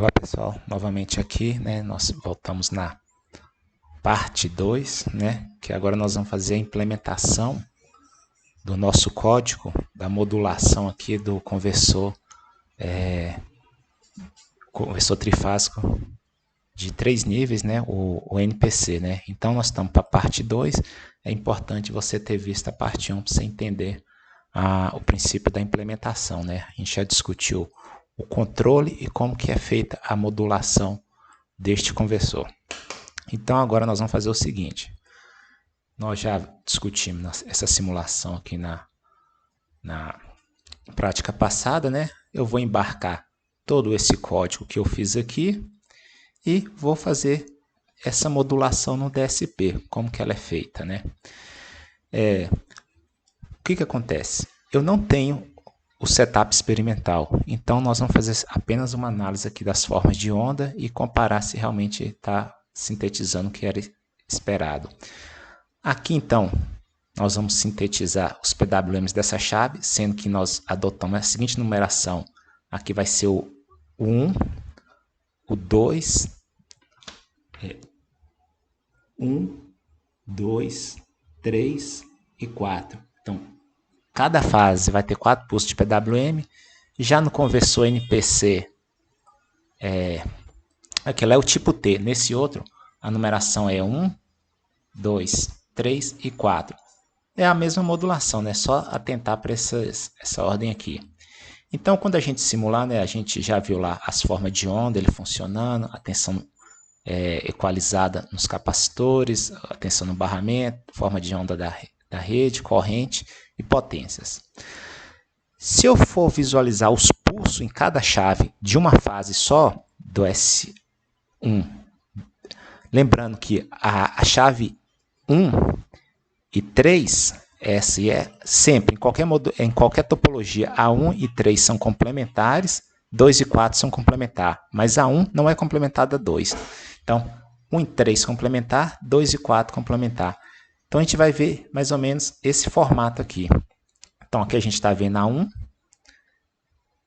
Olá pessoal, novamente aqui, né? Nós voltamos na parte 2, né? Que agora nós vamos fazer a implementação do nosso código, da modulação aqui do conversor trifásico de 3 níveis, né? O NPC, né? Então nós estamos para a parte 2, é importante você ter visto a parte 1 para você entender o princípio da implementação, né? A gente já discutiu o controle e como que é feita a modulação deste conversor. Então agora nós vamos fazer o seguinte, nós já discutimos essa simulação aqui na prática passada, né? Eu vou embarcar todo esse código que eu fiz aqui e vou fazer essa modulação no DSP, como que ela é feita, né? O que acontece? Eu não tenho o setup experimental, então nós vamos fazer apenas uma análise aqui das formas de onda e comparar se realmente está sintetizando o que era esperado. Aqui então nós vamos sintetizar os PWMs dessa chave, sendo que nós adotamos a seguinte numeração. Aqui vai ser o 1, o 2, 1, 2, 3 e 4. Então, cada fase vai ter 4 pulsos de PWM. Já no conversor NPC, aquele é o tipo T. Nesse outro, a numeração é 1, 2, 3 e 4. É a mesma modulação, né? Só atentar para essa ordem aqui. Então, quando a gente simular, né, a gente já viu lá as formas de onda, ele funcionando, a tensão equalizada nos capacitores, a tensão no barramento, forma de onda da rede, corrente e potências. Se eu for visualizar os pulsos em cada chave de uma fase só do S1, lembrando que a chave 1 e 3, essa é sempre, em qualquer topologia, a 1 e 3 são complementares, 2 e 4 são complementar, mas a 1 não é complementada a 2. Então, 1 e 3 complementar, 2 e 4 complementar. Então, a gente vai ver mais ou menos esse formato aqui. Então, aqui a gente está vendo a 1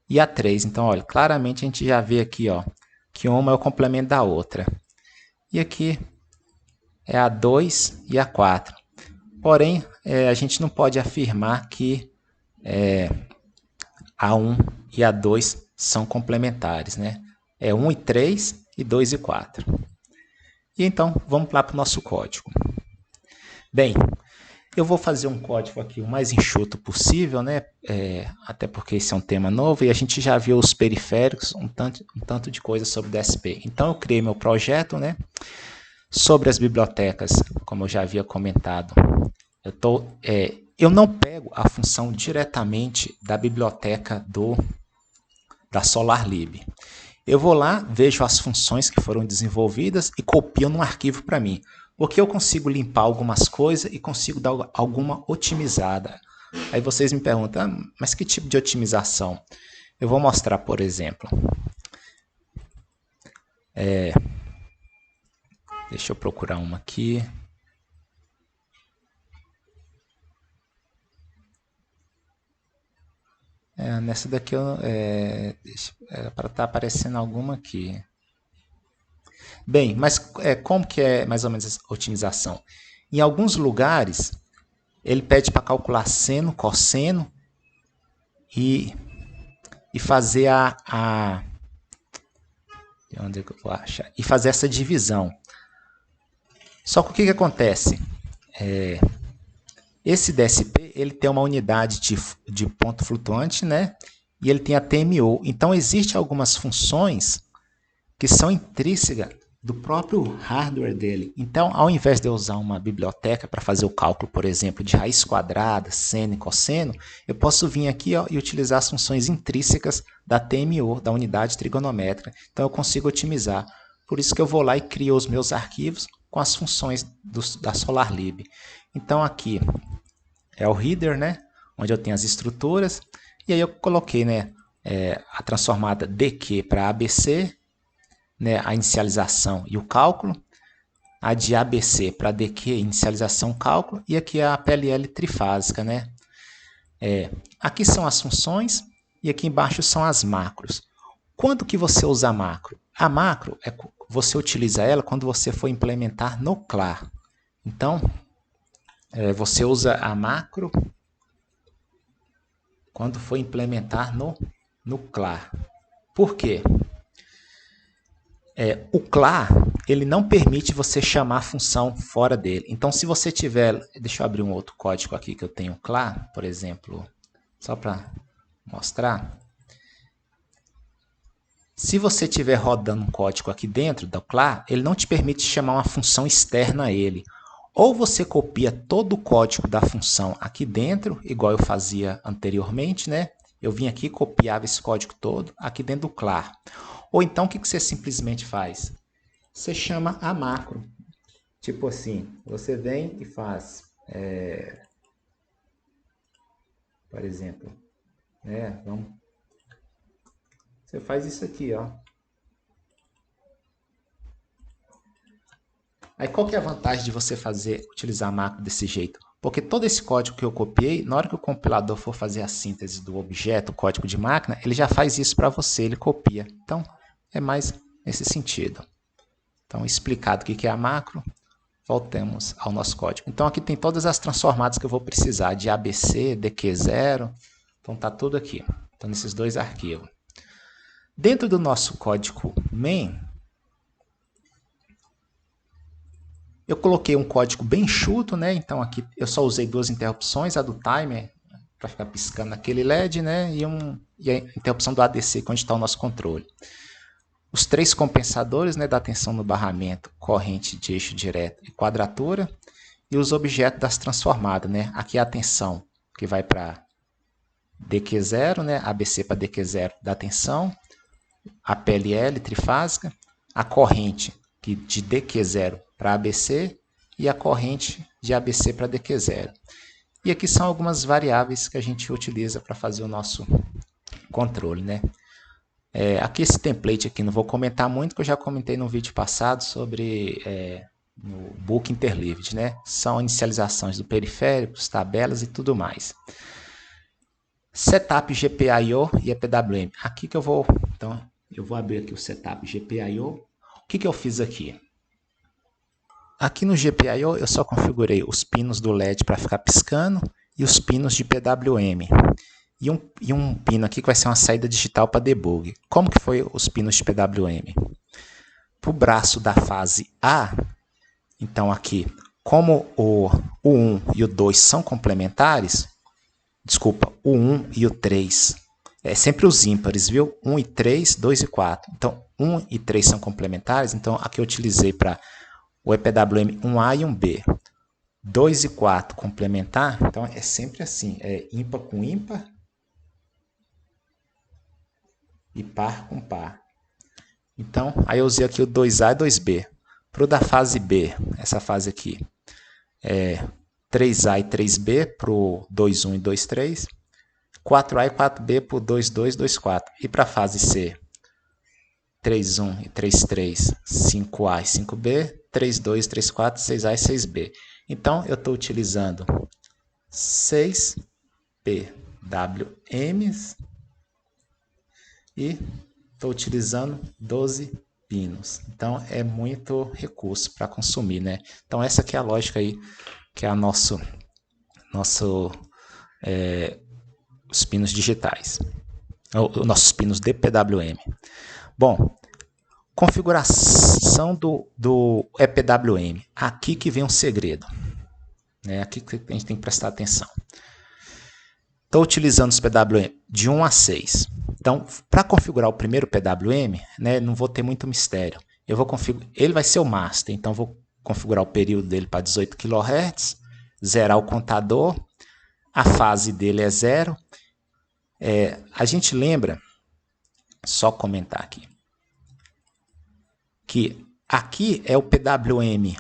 e a 3. Então, olha, claramente a gente já vê aqui, ó, que uma é o complemento da outra. E aqui é a 2 e a 4. Porém, a gente não pode afirmar que a 1 e a 2 são complementares, né? É 1 e 3 e 2 e 4. E então, vamos lá para o nosso código. Bem, eu vou fazer um código aqui o mais enxuto possível, né? Até porque esse é um tema novo e a gente já viu os periféricos, um tanto de coisa sobre DSP. Então, eu criei meu projeto, né? Sobre as bibliotecas, como eu já havia comentado. Eu não pego a função diretamente da biblioteca da SolarLib. Eu vou lá, vejo as funções que foram desenvolvidas e copio num arquivo para mim. Porque eu consigo limpar algumas coisas e consigo dar alguma otimizada. Aí vocês me perguntam, mas que tipo de otimização? Eu vou mostrar, por exemplo. Deixa eu procurar uma aqui. Nessa daqui para estar aparecendo alguma aqui. Bem, mas como que é mais ou menos essa otimização? Em alguns lugares, ele pede para calcular seno, cosseno e fazer onde é que eu vou achar? E fazer essa divisão. Só que o que acontece? Esse DSP ele tem uma unidade de ponto flutuante, né? E ele tem a TMO. Então, existem algumas funções que são intrínsecas do próprio hardware dele. Então, ao invés de eu usar uma biblioteca para fazer o cálculo, por exemplo, de raiz quadrada, seno e cosseno, eu posso vir aqui, ó, e utilizar as funções intrínsecas da TMO, da unidade trigonométrica. Então, eu consigo otimizar. Por isso que eu vou lá e crio os meus arquivos com as funções da SolarLib. Então, aqui é o header, né, onde eu tenho as estruturas. E aí eu coloquei, né, a transformada DQ para ABC, né, a inicialização e o cálculo, a de ABC para DQ, inicialização, cálculo, e aqui a PLL trifásica, né? Aqui são as funções e aqui embaixo são as macros. Quando que você usa macro? A macro, você utiliza ela quando você for implementar no CLA. Então, você usa a macro quando for implementar no CLA. Por quê? O CLA, ele não permite você chamar a função fora dele. Então, se você tiver... Deixa eu abrir um outro código aqui que eu tenho CLA, por exemplo, só para mostrar. Se você estiver rodando um código aqui dentro do CLA, ele não te permite chamar uma função externa a ele. Ou você copia todo o código da função aqui dentro, igual eu fazia anteriormente, né? Eu vim aqui e copiava esse código todo aqui dentro do CLA. Ou então, o que você simplesmente faz? Você chama a macro. Tipo assim, você vem e faz, por exemplo, você faz isso aqui, ó. Aí qual que é a vantagem de você utilizar a macro desse jeito? Porque todo esse código que eu copiei, na hora que o compilador for fazer a síntese do objeto, o código de máquina, ele já faz isso para você, ele copia. Então, é mais nesse sentido. Então, explicado o que é a macro, voltemos ao nosso código. Então, aqui tem todas as transformadas que eu vou precisar, de ABC, DQ0, então está tudo aqui. Então, nesses dois arquivos. Dentro do nosso código main, eu coloquei um código bem enxuto, né? Então, aqui eu só usei duas interrupções, a do timer, para ficar piscando aquele LED, né? E a interrupção do ADC, onde está o nosso controle. Os três compensadores, né, da tensão no barramento, corrente de eixo direto e quadratura. E os objetos das transformadas, né? Aqui a tensão, que vai para DQ0, né? ABC para DQ0 da tensão. A PLL trifásica. A corrente de DQ0 para ABC. E a corrente de ABC para DQ0. E aqui são algumas variáveis que a gente utiliza para fazer o nosso controle, né? Aqui esse template aqui não vou comentar muito, que eu já comentei no vídeo passado sobre no Book Interleaved, né? São inicializações do periféricos, tabelas e tudo mais. Setup GPIO e EPWM. Aqui que eu vou abrir aqui o Setup GPIO. O que eu fiz aqui? Aqui no GPIO eu só configurei os pinos do LED para ficar piscando e os pinos de PWM. E um pino aqui que vai ser uma saída digital para debug. Como que foi os pinos de PWM? Para o braço da fase A, então aqui, como o 1 e o 2 são complementares, desculpa, o 1 e o 3, é sempre os ímpares, viu? 1 e 3, 2 e 4. Então, 1 e 3 são complementares, então aqui eu utilizei para o EPWM 1A e 1B. 2 e 4 complementar, então é sempre assim, é ímpar com ímpar, e par com par. Então, aí eu usei aqui o 2A e 2B. Para o da fase B, essa fase aqui, 3A e 3B para o 2,1 e 2,3. 4A e 4B para o 2,2 e 2,4. E para a fase C, 3,1 e 3,3, 5A e 5B, 3,2, 3,4, 6A e 6B. Então, eu estou utilizando 6 PWMs e estou utilizando 12 pinos. Então, é muito recurso para consumir, né? Então, essa aqui é a lógica aí, que é a os pinos digitais. Os nossos pinos de PWM. Bom, configuração do EPWM. Aqui que vem um segredo. Né? Aqui que a gente tem que prestar atenção. Estou utilizando os PWM de 1 a 6. Então, para configurar o primeiro PWM, né, não vou ter muito mistério. Eu vou configurar, ele vai ser o master, então vou configurar o período dele para 18 kHz, zerar o contador, a fase dele é 0. A gente lembra, só comentar aqui, que aqui é o PWM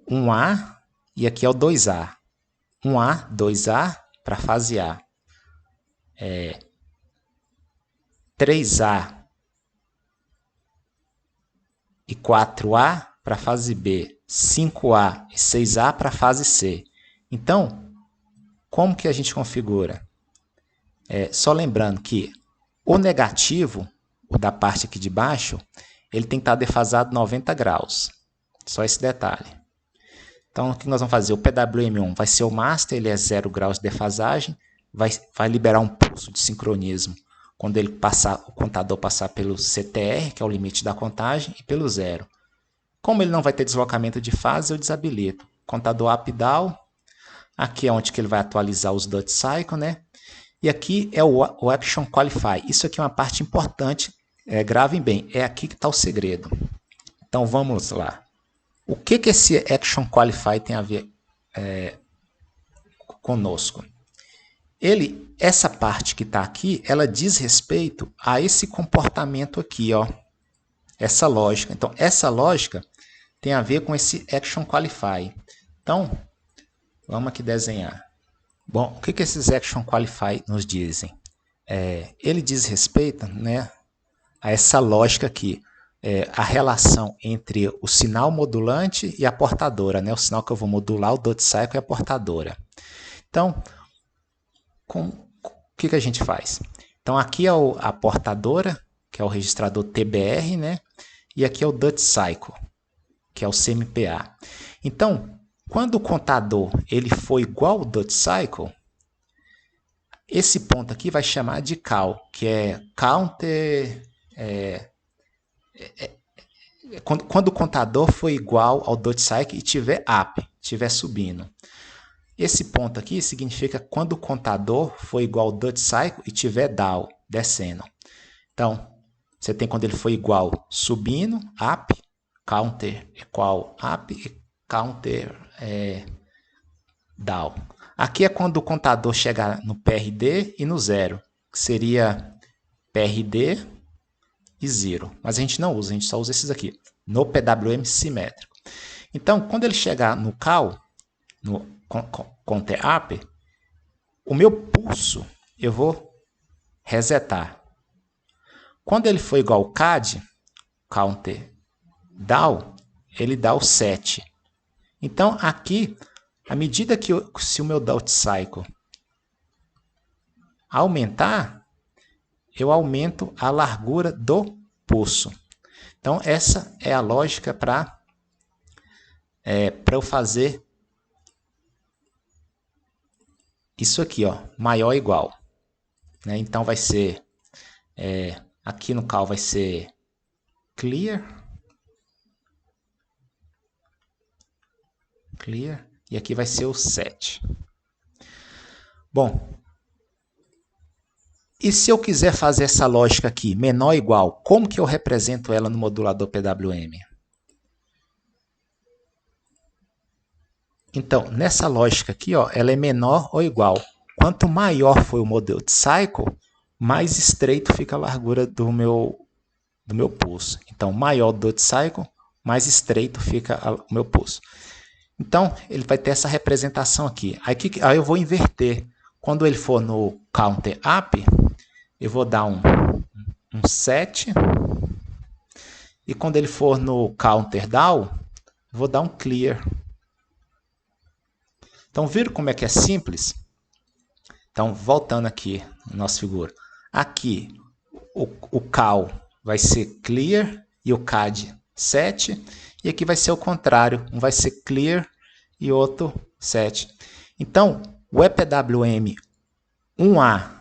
1A e aqui é o 2A. 1A, 2A para a fase A. 3A e 4A para a fase B, 5A e 6A para a fase C. Então, como que a gente configura? Só lembrando que o negativo o da parte aqui de baixo, ele tem que estar defasado 90 graus. Só esse detalhe. Então, o que nós vamos fazer? O PWM1 vai ser o master, ele é 0 graus de defasagem, vai liberar um pulso de sincronismo quando ele o contador passar pelo CTR, que é o limite da contagem, e pelo 0. Como ele não vai ter deslocamento de fase, eu desabilito. Contador up-down, aqui é onde que ele vai atualizar os dot cycle, né? E aqui é o Action Qualify. Isso aqui é uma parte importante, gravem bem, é aqui que está o segredo. Então vamos lá. O que esse Action Qualify tem a ver conosco? Essa parte que está aqui, ela diz respeito a esse comportamento aqui, ó. Essa lógica. Então, essa lógica tem a ver com esse Action Qualify. Então, vamos aqui desenhar. Bom, o que esses Action Qualify nos dizem? Ele diz respeito, né, a essa lógica aqui. A relação entre o sinal modulante e a portadora, né? O sinal que eu vou modular, o dot cycle, é a portadora. Então, o que a gente faz? Então, aqui é a portadora, que é o registrador TBR, né? E aqui é o dot cycle, que é o CMPA. Então, quando o contador ele for igual ao dot cycle, esse ponto aqui vai chamar de cal, que é counter... Quando o contador for igual ao dot cycle e tiver up, estiver subindo. Esse ponto aqui significa quando o contador for igual ao dot cycle e tiver down, descendo. Então, você tem quando ele for igual subindo, up, counter igual up e counter down. Aqui é quando o contador chegar no PRD e no 0, que seria PRD e 0. Mas a gente não usa, a gente só usa esses aqui, no PWM simétrico. Então, quando ele chegar no cal, no counter up, o meu pulso eu vou resetar. Quando ele for igual ao CAD, counter down, ele dá o 7. Então, aqui, à medida que se o meu dot cycle aumentar, eu aumento a largura do pulso. Então, essa é a lógica para eu fazer isso aqui, ó, maior ou igual. Né? Então, vai ser, aqui no cal vai ser clear, e aqui vai ser o 7. Bom, e se eu quiser fazer essa lógica aqui, menor ou igual, como que eu represento ela no modulador PWM? Então, nessa lógica aqui, ó, ela é menor ou igual. Quanto maior for o modelo de cycle, mais estreito fica a largura do meu pulso. Então, maior o dot cycle, mais estreito fica o meu pulso. Então, ele vai ter essa representação aqui. Aí eu vou inverter. Quando ele for no counter up, eu vou dar um 7. E quando ele for no counter down, eu vou dar um clear. Então, viram como é que é simples? Então, voltando aqui na nossa figura. Aqui, o cal vai ser clear e o CAD 7. E aqui vai ser o contrário. Um vai ser clear e outro 7. Então, o EPWM 1A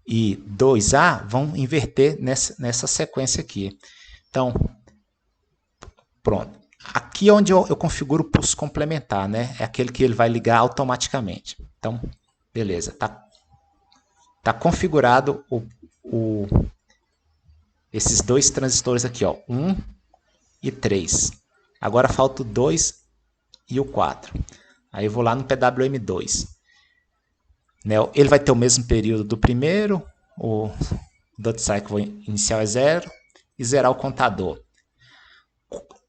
e 2A vão inverter nessa sequência aqui. Então, pronto. Aqui é onde eu configuro o pulso complementar, né? É aquele que ele vai ligar automaticamente. Então, beleza. Tá configurado esses dois transistores aqui, ó, 1 e 3. Agora falta o 2 e o 4. Aí eu vou lá no PWM2. Né? Ele vai ter o mesmo período do primeiro, o dot cycle inicial é 0 e zerar o contador.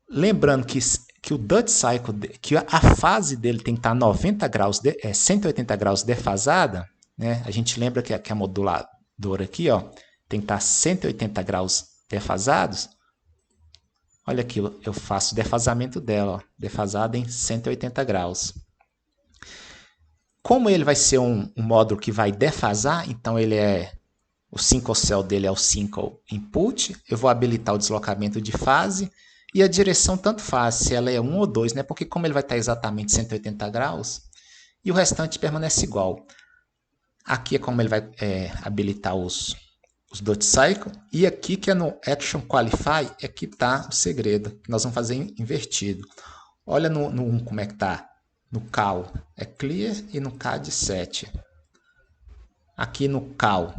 Lembrando que o dot cycle, que a fase dele tem que estar 90 graus, 180 graus defasada, né? A gente lembra que a moduladora aqui, ó, tem que estar 180 graus defasados. Olha aqui, eu faço o defasamento dela, ó, defasada em 180 graus. Como ele vai ser um módulo que vai defasar, então ele é o single cell dele é o single input, eu vou habilitar o deslocamento de fase, e a direção tanto faz se ela é 1 ou 2, né? Porque como ele vai estar exatamente 180 graus, e o restante permanece igual. Aqui é como ele vai habilitar os dot cycle, e aqui que é no Action Qualify, é que está o segredo, que nós vamos fazer invertido. Olha no 1 como é que está. No cal é clear e no cad 7. Aqui no cal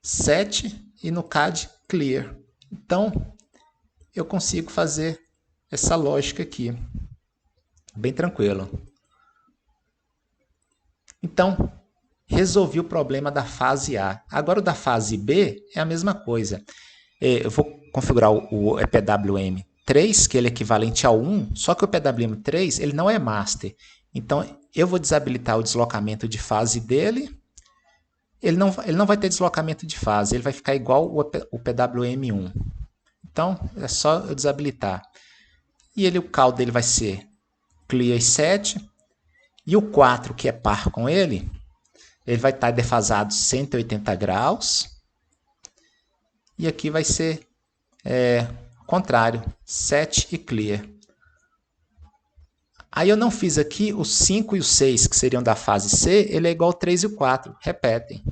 7 e no cad clear. Então, eu consigo fazer essa lógica aqui. Bem tranquilo. Então, resolvi o problema da fase A. Agora o da fase B é a mesma coisa. Eu vou configurar o PWM3, que ele é equivalente ao 1, só que o PWM3 ele não é master. Então, eu vou desabilitar o deslocamento de fase dele. Ele não vai ter deslocamento de fase, ele vai ficar igual o PWM1. Então, é só eu desabilitar. E o cal dele vai ser clear 7. E o 4, que é par com ele vai estar defasado 180 graus. E aqui vai ser contrário, 7 e clear. Aí eu não fiz aqui os 5 e o 6, que seriam da fase C, ele é igual ao 3 e o 4, repetem.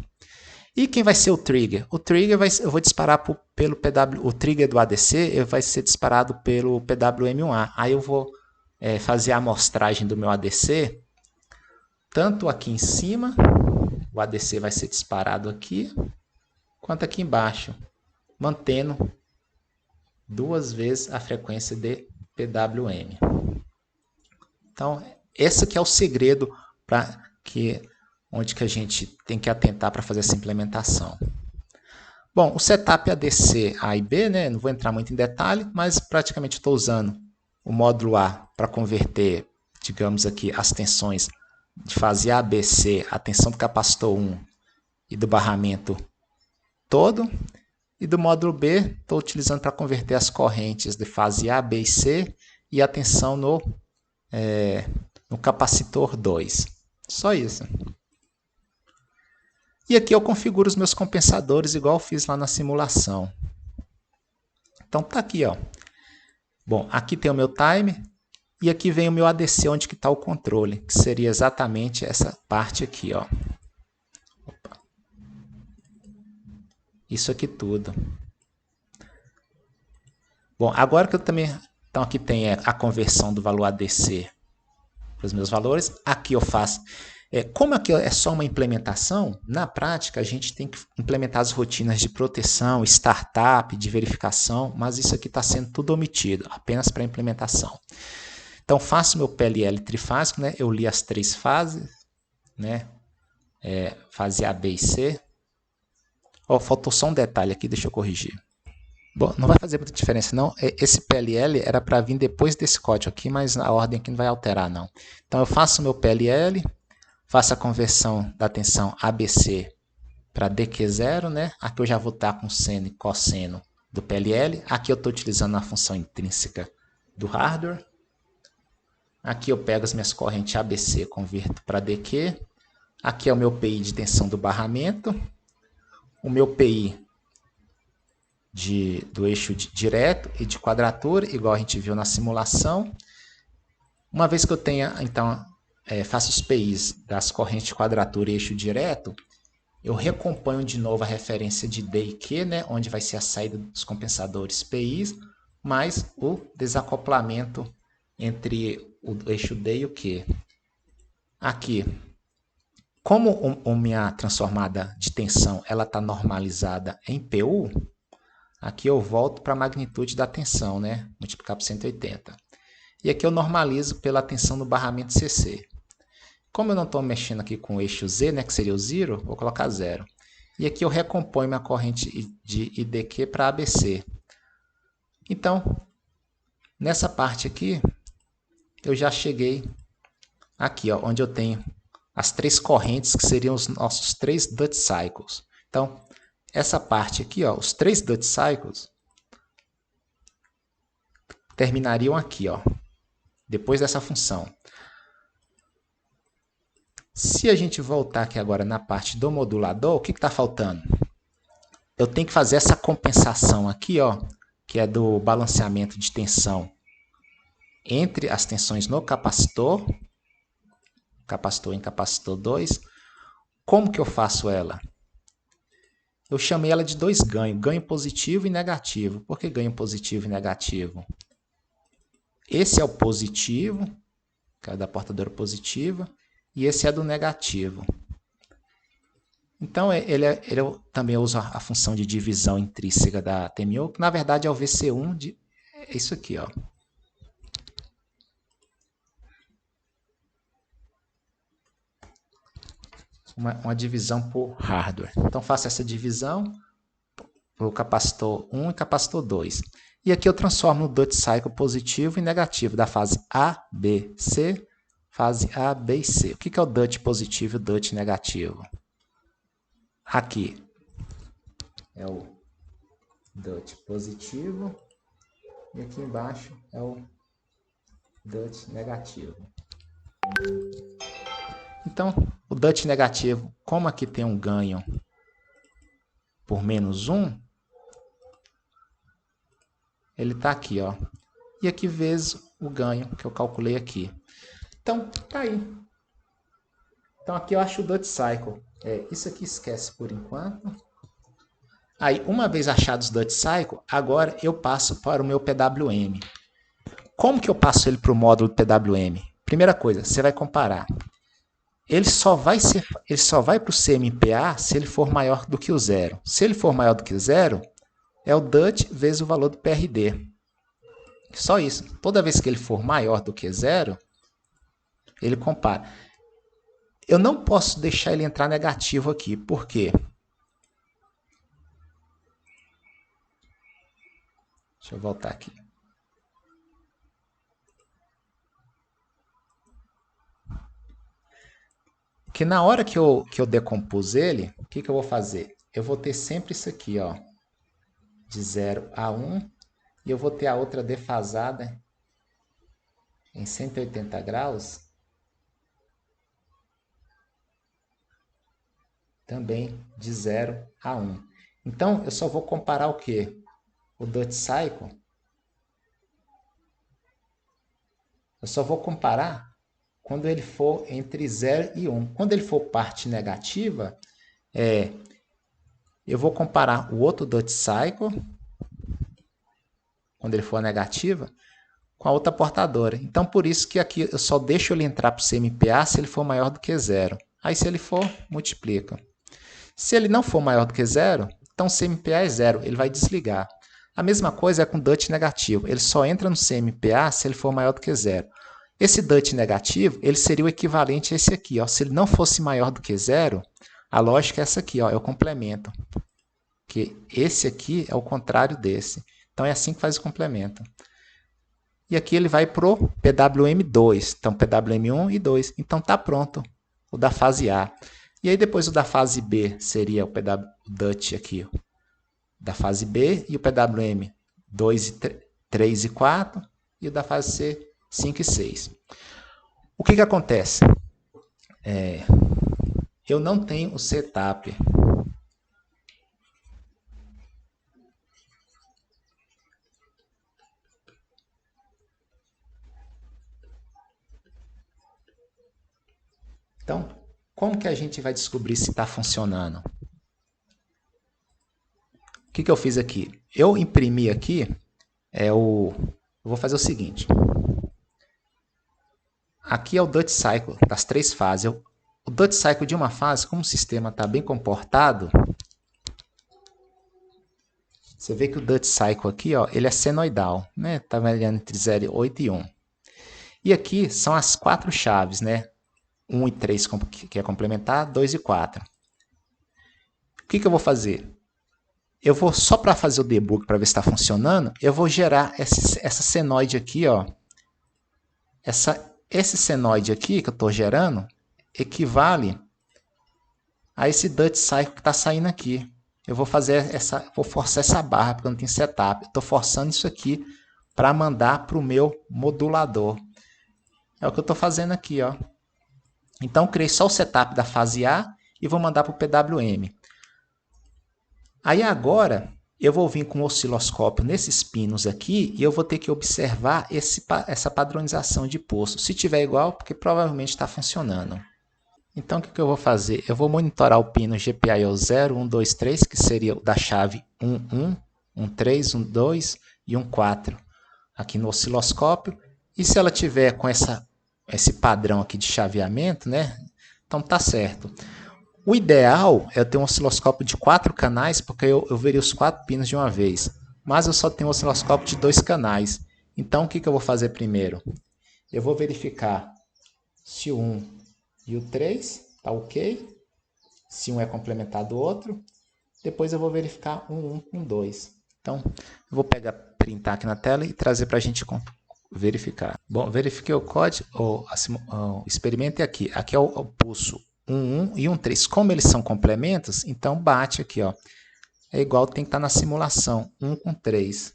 E quem vai ser o trigger? O trigger eu vou disparar pelo o trigger do ADC vai ser disparado pelo PWM1A. Aí eu vou fazer a amostragem do meu ADC, tanto aqui em cima, o ADC vai ser disparado aqui, quanto aqui embaixo, mantendo 2 vezes a frequência de PWM. Então, esse aqui é o segredo onde que a gente tem que atentar para fazer essa implementação. Bom, o setup ADC A e B, né, não vou entrar muito em detalhe, mas praticamente estou usando o módulo A para converter, digamos aqui, as tensões de fase A, B, C, a tensão do capacitor 1 e do barramento todo. E do módulo B, estou utilizando para converter as correntes de fase A, B e C e a tensão no capacitor 2. Só isso. E aqui eu configuro os meus compensadores igual eu fiz lá na simulação. Então tá aqui, ó. Bom, aqui tem o meu time e aqui vem o meu ADC onde que está o controle, que seria exatamente essa parte aqui, ó. Opa. Isso aqui tudo. Bom, agora que eu também... Então aqui tem a conversão do valor ADC para os meus valores. Aqui eu faço... Como aqui é só uma implementação, na prática a gente tem que implementar as rotinas de proteção, startup, de verificação, mas isso aqui está sendo tudo omitido, apenas para implementação. Então faço meu PLL trifásico, né? Eu li as 3 fases, né? Fase A, B e C. Faltou só um detalhe aqui, deixa eu corrigir. Bom, não vai fazer muita diferença não, esse PLL era para vir depois desse código aqui, mas a ordem aqui não vai alterar não. Então eu faço meu PLL, faço a conversão da tensão ABC para DQ0, né? Aqui eu já vou estar com seno e cosseno do PLL. Aqui eu estou utilizando a função intrínseca do hardware. Aqui eu pego as minhas correntes ABC, converto para DQ. Aqui é o meu PI de tensão do barramento. O meu PI do eixo direto e de quadratura, igual a gente viu na simulação. Uma vez que eu tenha, então, faço os PIs das correntes de quadratura e eixo direto, eu recomponho de novo a referência de D e Q, né, onde vai ser a saída dos compensadores PIs, mais o desacoplamento entre o eixo D e o Q. Aqui, como a minha transformada de tensão está normalizada em PU, aqui eu volto para a magnitude da tensão, né, multiplicar por 180. E aqui eu normalizo pela tensão no barramento CC. Como eu não estou mexendo aqui com o eixo Z, né, que seria o 0, vou colocar 0. E aqui eu recomponho minha corrente de IDQ para ABC. Então, nessa parte aqui, eu já cheguei aqui, ó, onde eu tenho as 3 correntes, que seriam os nossos 3 Duty Cycles. Então, essa parte aqui, ó, os 3 Duty Cycles, terminariam aqui, ó, depois dessa função. Se a gente voltar aqui agora na parte do modulador, o que está faltando? eu tenho que fazer essa compensação aqui, ó, que é do balanceamento de tensão entre as tensões no capacitor, capacitor em capacitor 2. Como que eu faço ela? Eu chamei ela de dois ganhos, ganho positivo e negativo. Por que ganho positivo e negativo? Esse é o positivo, que é da portadora positiva, e esse é do negativo. Então, ele também usa a função de divisão intrínseca da TMO, que na verdade é o VC1, é isso aqui, ó. Uma divisão por hardware. Então, faço essa divisão para o capacitor 1 e capacitor 2. E aqui eu transformo no duty cycle positivo e negativo da fase A, B, C, fase A, B e C. O que é o duty positivo e o duty negativo? Aqui é o duty positivo e aqui embaixo é o duty negativo. Então, o duty negativo, como aqui tem um ganho por menos 1, ele está aqui, ó. E aqui vezes o ganho que eu calculei aqui. Então, tá aí. Então, aqui eu acho o duty cycle. Isso aqui esquece por enquanto. Aí, uma vez achados os duty cycle, agora eu passo para o meu PWM. Como que eu passo ele para o módulo PWM? Primeira coisa, você vai comparar. Ele só vai para o CMPA se ele for maior do que o zero. Se ele for maior do que o zero, é o DUT vezes o valor do PRD. Só isso. Toda vez que ele for maior do que zero, ele compara. Eu não posso deixar ele entrar negativo aqui. Por quê? Deixa eu voltar aqui. Porque na hora que eu decompus ele, o que eu vou fazer? Eu vou ter sempre isso aqui, ó, de 0 a 1, e eu vou ter a outra defasada em 180 graus, também de 0 a 1. Então, eu só vou comparar o quê? O duty cycle. Eu só vou comparar quando ele for entre 0 e 1. Quando ele for parte negativa, eu vou comparar o outro duty cycle, quando ele for negativa, com a outra portadora. Então, por isso que aqui eu só deixo ele entrar para o CMPA se ele for maior do que 0. Aí, se ele for, multiplica. Se ele não for maior do que 0, então o CMPA é 0, ele vai desligar. A mesma coisa é com DUT negativo. Ele só entra no CMPA se ele for maior do que 0. Esse DUT negativo, ele seria o equivalente a esse aqui. Ó. Se ele não fosse maior do que 0, a lógica é essa aqui, ó, é o complemento. Que esse aqui é o contrário desse. Então, é assim que faz o complemento. E aqui ele vai para o PWM2. Então, PWM1 e 2. Então, está pronto o da fase A. E aí, depois o da fase B seria o DUT aqui, da fase B, e o PWM 2, 3 e 4, e o da fase C, 5 e 6. O que acontece? Eu não tenho o setup. Então, como que a gente vai descobrir se está funcionando? O que eu fiz aqui? Eu imprimi aqui, eu vou fazer o seguinte. Aqui é o duty cycle das 3 fases. O duty cycle de uma fase, como o sistema está bem comportado, você vê que o duty cycle aqui, ó, ele é senoidal, né? Está variando entre 0, 8 e 1. E aqui são as 4 chaves, né? 1 e 3, que é complementar, 2 e 4. O que eu vou fazer? Eu vou, só para fazer o debug, para ver se está funcionando, eu vou gerar essa senoide aqui, ó. Esse senoide aqui que eu estou gerando equivale a esse duty cycle que está saindo aqui. Eu vou vou forçar essa barra, porque eu não tenho setup. Estou forçando isso aqui para mandar para o meu modulador. É o que eu estou fazendo aqui, ó. Então, eu criei só o setup da fase A e vou mandar para o PWM. Aí agora eu vou vir com o osciloscópio nesses pinos aqui e eu vou ter que observar essa padronização de pulso. Se tiver igual, porque provavelmente está funcionando. Então o que eu vou fazer? Eu vou monitorar o pino GPIO 0, 1, 2, 3, que seria o da chave 1, 1, 1, 3, 1, 2 e 1, 4 aqui no osciloscópio. E se ela tiver com esse padrão aqui de chaveamento, né? Então tá certo. O ideal é eu ter um osciloscópio de 4 canais, porque eu veria os 4 pinos de uma vez. Mas eu só tenho um osciloscópio de 2 canais. Então o que eu vou fazer primeiro? Eu vou verificar se o 1 e o 3 tá ok. Se um é complementar do outro. Depois eu vou verificar um com 2. Então eu vou printar aqui na tela e trazer para a gente verificar. Bom, verifiquei o código, o experimento é aqui. Aqui é o pulso 1, 1 e 1, 3. Como eles são complementos, então bate aqui, ó. É igual, tem que estar na simulação. 1 com 3.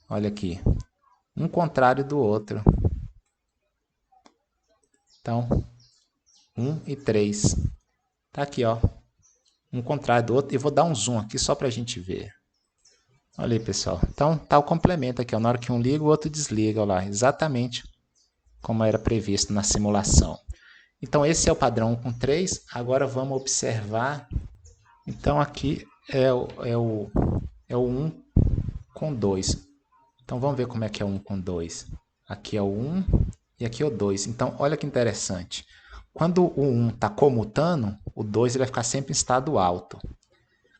Olha aqui. Um contrário do outro. Então, 1 e 3. Tá aqui, ó. Um contrário do outro. E vou dar um zoom aqui só para a gente ver. Olha aí, pessoal. Então, tá o complemento aqui, ó. Na hora que um liga, o outro desliga. Olha lá, exatamente como era previsto na simulação. Então, esse é o padrão 1 com 3. Agora, vamos observar. Então, aqui é o 1 com 2. Então, vamos ver como é que é o 1 com 2. Aqui é o 1 e aqui é o 2. Então, olha que interessante. Quando o 1 está comutando, o 2 ele vai ficar sempre em estado alto.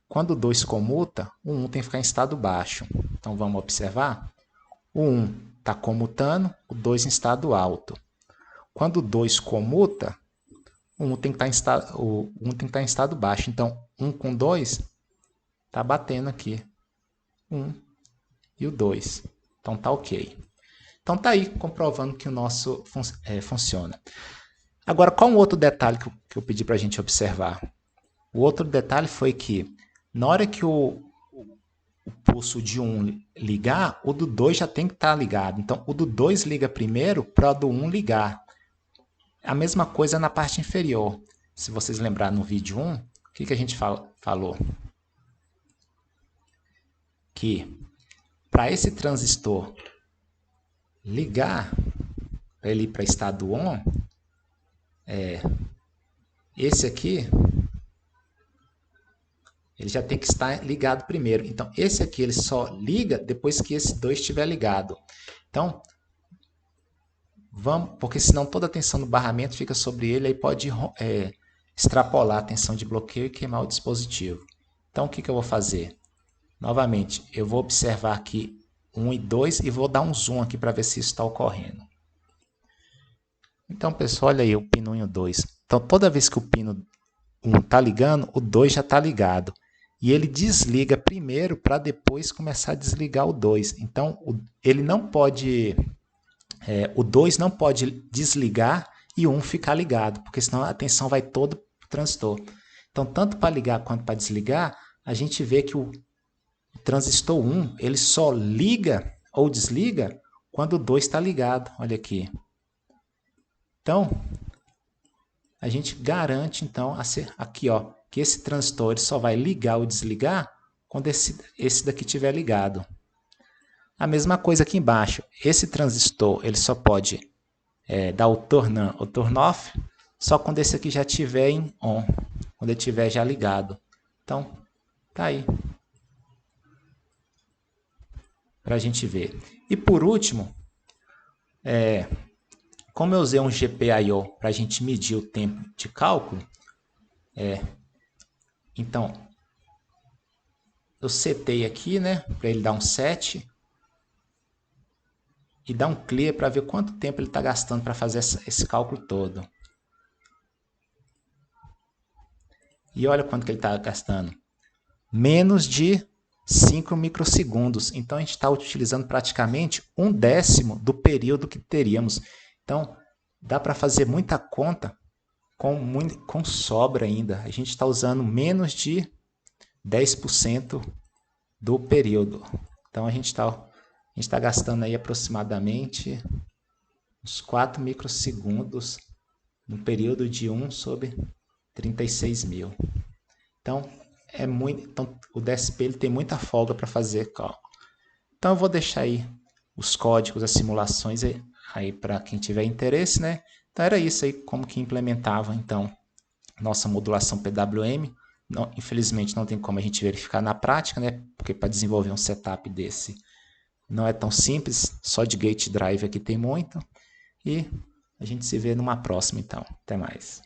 Quando o 2 comuta, o 1 tem que ficar em estado baixo. Então, vamos observar. O 1 está comutando, o 2 em estado alto. Quando o 2 comuta, o 1 tem que estar em estado baixo. Então, 1 com 2 está batendo aqui. 1 e o 2. Então, tá ok. Então, tá aí comprovando que o nosso funciona. Agora, qual um outro detalhe que eu pedi para a gente observar? O outro detalhe foi que, na hora que o pulso de 1 ligar, o do 2 já tem que estar ligado. Então, o do 2 liga primeiro para o do 1 ligar. A mesma coisa na parte inferior. Se vocês lembrarem no vídeo 1, o que a gente falou? Que para esse transistor ligar, para ele ir para estado ON, esse aqui, ele já tem que estar ligado primeiro. Então, esse aqui ele só liga depois que esse 2 estiver ligado. Então, vamos, porque senão toda a tensão do barramento fica sobre ele, aí pode extrapolar a tensão de bloqueio e queimar o dispositivo. Então, o que eu vou fazer? Novamente, eu vou observar aqui 1 e 2 e vou dar um zoom aqui para ver se isso está ocorrendo. Então, pessoal, olha aí o pino 1 e o 2. Então, toda vez que o pino 1 está ligando, o 2 já está ligado. E ele desliga primeiro para depois começar a desligar o 2. Então, ele não pode... o 2 não pode desligar e o 1 ficar ligado, porque senão a tensão vai toda para o transistor. Então, tanto para ligar quanto para desligar, a gente vê que o transistor 1 ele só liga ou desliga quando o 2 está ligado. Olha aqui. Então, a gente garante então aqui, ó, que esse transistor ele só vai ligar ou desligar quando esse daqui estiver ligado. A mesma coisa aqui embaixo. Esse transistor ele só pode dar o turn on ou turn off só quando esse aqui já estiver em on, quando ele estiver já ligado. Então, tá aí para a gente ver. E por último, como eu usei um GPIO para a gente medir o tempo de cálculo, então eu setei aqui, né, para ele dar um set e dar um clear para ver quanto tempo ele está gastando para fazer esse cálculo todo. E olha quanto que ele está gastando. Menos de 5 microsegundos. Então, a gente está utilizando praticamente 1/10 do período que teríamos. Então, dá para fazer muita conta com sobra ainda. A gente está usando menos de 10% do período. Então, a gente está gastando aí aproximadamente uns 4 microsegundos no período de 1 sobre 36 mil. Então, é muito, então o DSP ele tem muita folga para fazer cálculo. Então eu vou deixar aí os códigos, as simulações aí para quem tiver interesse, né? Então era isso aí, como que implementava então nossa modulação PWM. Não, infelizmente não tem como a gente verificar na prática, né? Porque para desenvolver um setup desse não é tão simples, só de gate drive aqui tem muito. E a gente se vê numa próxima então. Até mais.